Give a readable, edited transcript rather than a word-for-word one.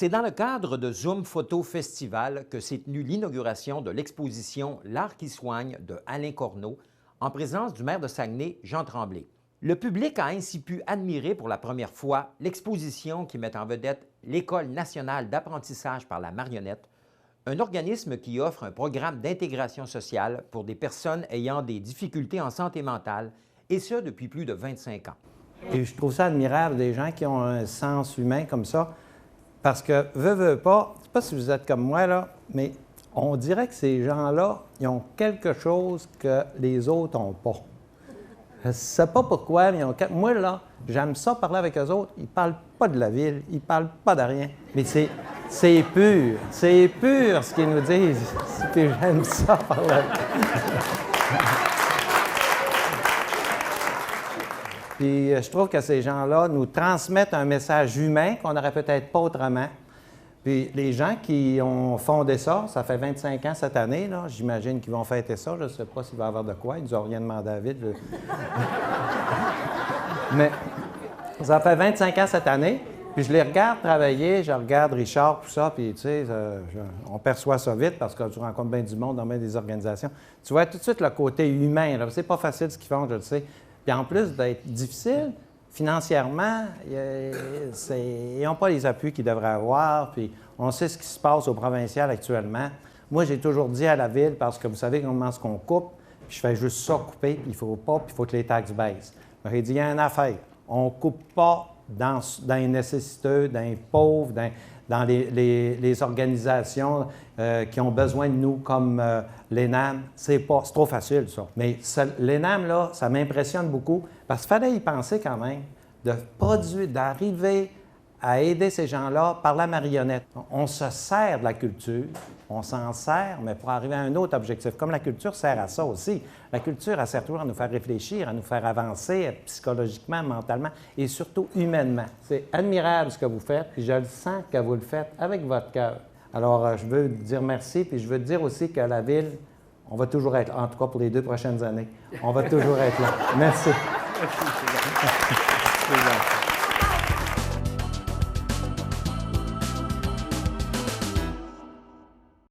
C'est dans le cadre de Zoom Photo Festival que s'est tenue l'inauguration de l'exposition L'art qui soigne de Alain Corneau, en présence du maire de Saguenay, Jean Tremblay. Le public a ainsi pu admirer pour la première fois l'exposition qui met en vedette l'École nationale d'apprentissage par la marionnette, un organisme qui offre un programme d'intégration sociale pour des personnes ayant des difficultés en santé mentale, et ce depuis plus de 25 ans. Et je trouve ça admirable des gens qui ont un sens humain comme ça, parce que, veux pas, je ne sais pas si vous êtes comme moi, là, mais on dirait que ces gens-là, ils ont quelque chose que les autres n'ont pas. Je ne sais pas pourquoi, mais moi, là, j'aime ça parler avec eux autres. Ils ne parlent pas de la ville, ils ne parlent pas de rien. Mais c'est pur ce qu'ils nous disent. Puis j'aime ça parler. Puis je trouve que ces gens-là nous transmettent un message humain qu'on n'aurait peut-être pas autrement. Puis les gens qui ont fondé ça, ça fait 25 ans cette année, là, j'imagine qu'ils vont fêter ça. Je ne sais pas s'il va y avoir de quoi. Ils n'ont rien demandé à David. Mais ça fait 25 ans cette année. Puis je les regarde travailler, je regarde Richard, tout ça, puis tu sais, on perçoit ça vite parce que tu rencontres bien du monde dans bien des organisations. Tu vois tout de suite le côté humain. C'est pas facile ce qu'ils font, je le sais. Puis en plus d'être difficile, financièrement, ils n'ont pas les appuis qu'ils devraient avoir, puis on sait ce qui se passe au provincial actuellement. Moi, j'ai toujours dit à la Ville, parce que vous savez comment est-ce qu'on coupe, puis je fais juste ça couper, puis il faut pas, puis il faut que les taxes baissent. J'ai dit, il y a une affaire, on ne coupe pas dans les nécessiteux, dans les pauvres, dans les organisations qui ont besoin de nous, comme l'ENAM. C'est trop facile, ça. Mais l'ENAM, là, ça m'impressionne beaucoup parce qu'il fallait y penser quand même, d'arriver à aider ces gens-là par la marionnette. On se sert de la culture, on s'en sert, mais pour arriver à un autre objectif. Comme la culture sert à ça aussi. La culture, elle sert toujours à nous faire réfléchir, à nous faire avancer psychologiquement, mentalement et surtout humainement. C'est admirable ce que vous faites, puis je le sens que vous le faites avec votre cœur. Alors, je veux dire merci, puis je veux dire aussi que la Ville, on va toujours être là, en tout cas pour les 2 prochaines années. On va toujours être là. Merci. Merci.